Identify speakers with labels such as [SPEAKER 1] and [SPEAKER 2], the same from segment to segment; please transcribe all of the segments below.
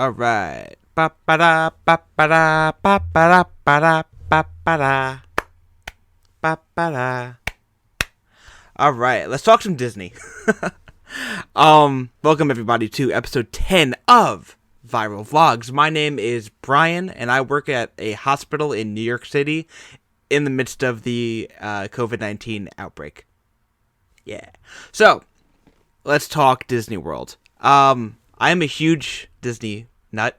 [SPEAKER 1] All right. Ba ba da ba ba da ba ba da ba da ba ba da ba ba da. All right, let's talk some Disney. Welcome everybody to episode 10 of Viral Vlogs. My name is Brian, and I work at a hospital in New York City in the midst of the COVID-19 outbreak. Yeah. So, let's talk Disney World. I am a huge Disney nut.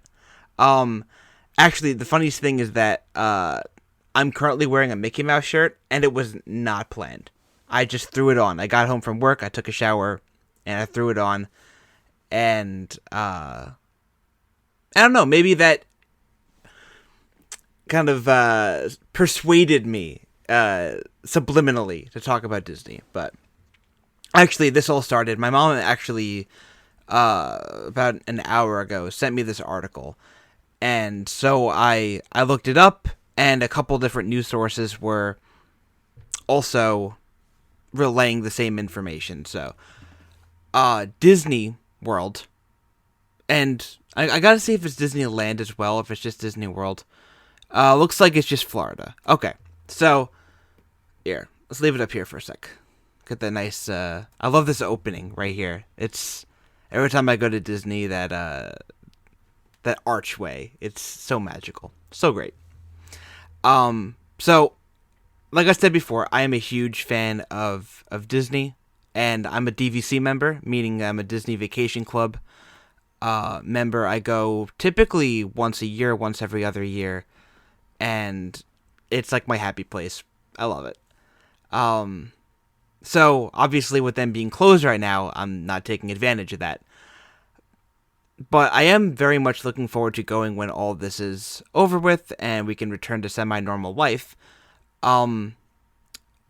[SPEAKER 1] Um, Actually, the funniest thing is that I'm currently wearing a Mickey Mouse shirt, and it was not planned. I just threw it on. I got home from work, I took a shower, and I threw it on. And I don't know, maybe that kind of persuaded me subliminally to talk about Disney. But actually, this all started. My mom actually about an hour ago sent me this article, and so I looked it up, and a couple different news sources were also relaying the same information. So Disney World, and I gotta see if it's Disneyland as well, if it's just Disney World. Looks like it's just Florida. Okay, so here, let's leave it up here for a sec. Get that nice. I love this opening right here. It's every time I go to Disney, that archway. It's so magical, so great. So like I said before, I am a huge fan of Disney, and I'm a DVC member, meaning I'm a Disney Vacation Club member. I go typically once a year, once every other year, and it's like my happy place. I love it. So obviously, with them being closed right now, I'm not taking advantage of that. But I am very much looking forward to going when all this is over with and we can return to semi-normal life.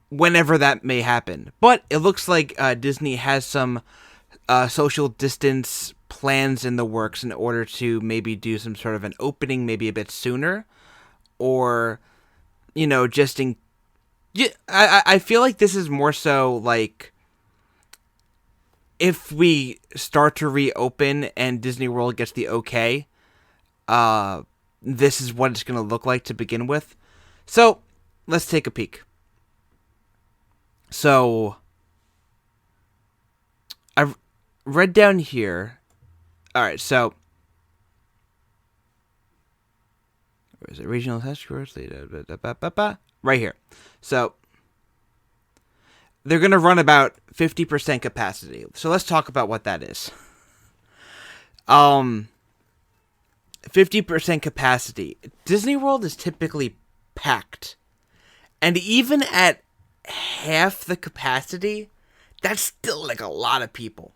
[SPEAKER 1] Whenever that may happen. But it looks like Disney has some social distance plans in the works in order to maybe do some sort of an opening maybe a bit sooner. Or, just in... I feel like this is more so like... if we start to reopen and Disney World gets the okay, this is what it's going to look like to begin with. So, let's take a peek. So, I've read down here. Alright, so. Where is it? Regional test course? Right here. So, they're going to run about 50% capacity. So let's talk about what that is. 50% capacity. Disney World is typically packed. And even at half the capacity, that's still like a lot of people.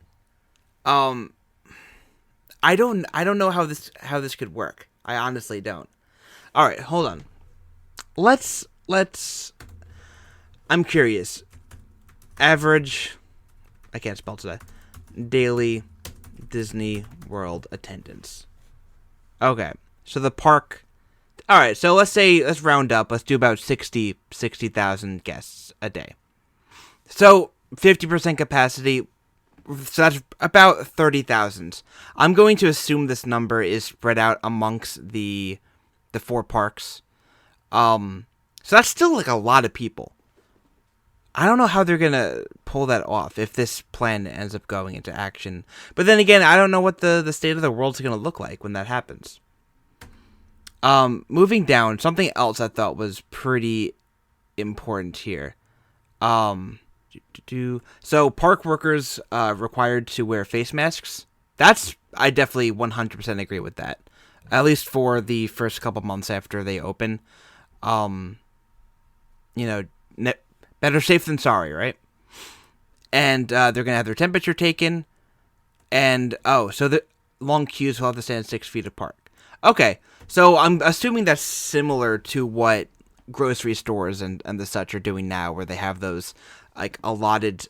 [SPEAKER 1] I don't know how this could work. I honestly don't. All right, hold on. Let's I'm curious. Average, I can't spell today, daily Disney World attendance. Okay, so the park, alright, so let's round up, let's do about 60,000 guests a day. So, 50% capacity, so that's about 30,000. I'm going to assume this number is spread out amongst the 4 parks. So that's still like a lot of people. I don't know how they're going to pull that off if this plan ends up going into action. But then again, I don't know what the state of the world's going to look like when that happens. Moving down, something else I thought was pretty important here. So park workers required to wear face masks. I definitely 100% agree with that. At least for the first couple months after they open. Better safe than sorry, right? And they're going to have their temperature taken. And, so the long queues will have to stand 6 feet apart. Okay, so I'm assuming that's similar to what grocery stores and the such are doing now, where they have those, like, allotted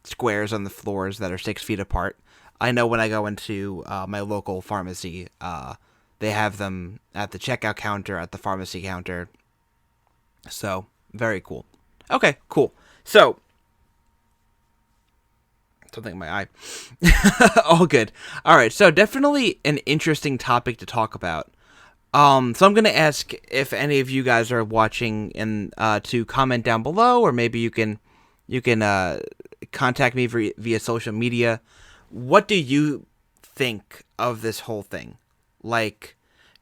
[SPEAKER 1] squares on the floors that are 6 feet apart. I know when I go into my local pharmacy, they have them at the checkout counter, at the pharmacy counter. So, very cool. Okay, cool. So something in my eye. All good. All right, so definitely an interesting topic to talk about. So I'm gonna ask if any of you guys are watching and to comment down below, or maybe you can contact me via social media. What do you think of this whole thing? Like,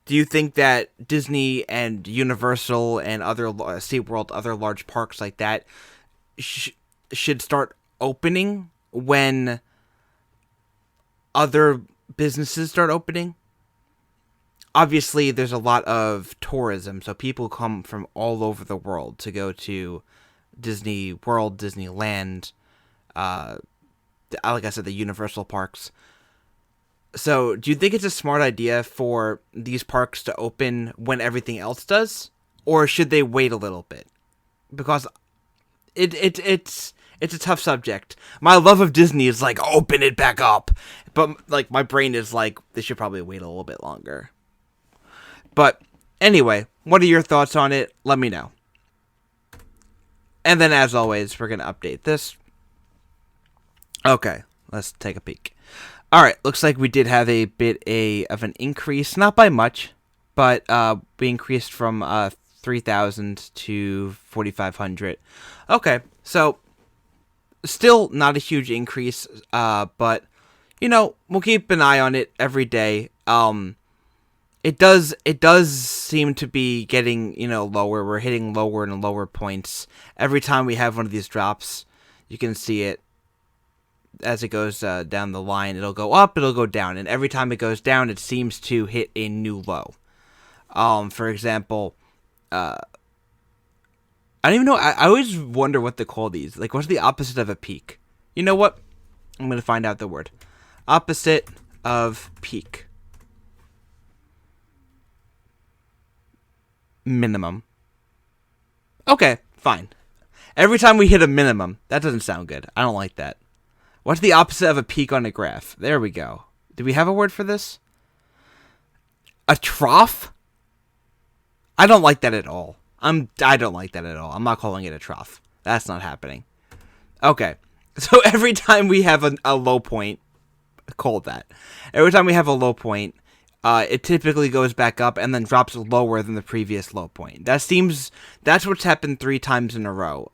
[SPEAKER 1] do you think that Disney and Universal and other SeaWorld, other large parks like that, should start opening when other businesses start opening? Obviously, there's a lot of tourism, so people come from all over the world to go to Disney World, Disneyland, like I said, the Universal parks. So, do you think it's a smart idea for these parks to open when everything else does, or should they wait a little bit? Because it's a tough subject. My love of Disney is like, open it back up, but like my brain is like, they should probably wait a little bit longer. But anyway, what are your thoughts on it? Let me know. And then, as always, we're going to update this. Okay, let's take a peek. Alright, looks like we did have a bit of an increase. Not by much, but we increased from 3,000 to 4,500. Okay, so still not a huge increase, but, you know, we'll keep an eye on it every day. It does seem to be getting, you know, lower. We're hitting lower and lower points. Every time we have one of these drops, you can see it as it goes down the line. It'll go up, it'll go down. And every time it goes down, it seems to hit a new low. For example, I don't even know. I always wonder what to call these. Like, what's the opposite of a peak? You know what? I'm going to find out the word. Opposite of peak. Minimum. Okay, fine. Every time we hit a minimum, that doesn't sound good. I don't like that. What's the opposite of a peak on a graph? There we go. Do we have a word for this? A trough? I don't like that at all. I don't like that at all. I'm not calling it a trough. That's not happening. Okay. So every time we have a low point, call it that. Every time we have a low point, it typically goes back up and then drops lower than the previous low point. That's what's happened 3 times in a row.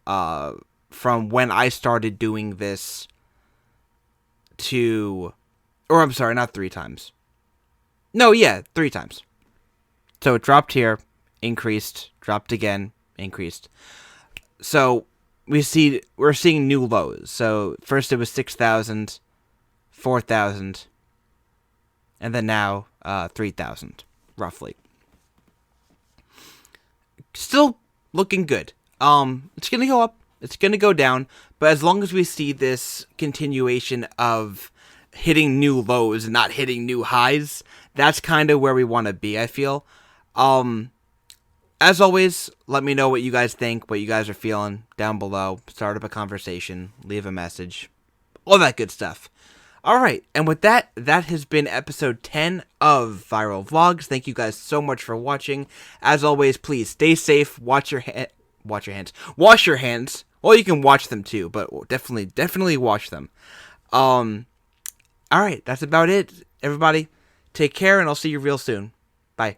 [SPEAKER 1] From when I started doing this or I'm sorry, not 3 times. No, yeah, 3 times. So it dropped here, increased, dropped again, increased. So we're seeing new lows. So first it was 6,000, 4,000, and then now 3,000, roughly. Still looking good. It's gonna go up, it's gonna go down, but as long as we see this continuation of hitting new lows and not hitting new highs, that's kind of where we want to be, I feel. As always, let me know what you guys think, what you guys are feeling down below. Start up a conversation, leave a message, all that good stuff. Alright, and with that, that has been episode 10 of Viral Vlogs. Thank you guys so much for watching. As always, please stay safe, wash your hands. Well, you can watch them too, but definitely watch them. Alright, that's about it, everybody. Take care, and I'll see you real soon. Bye.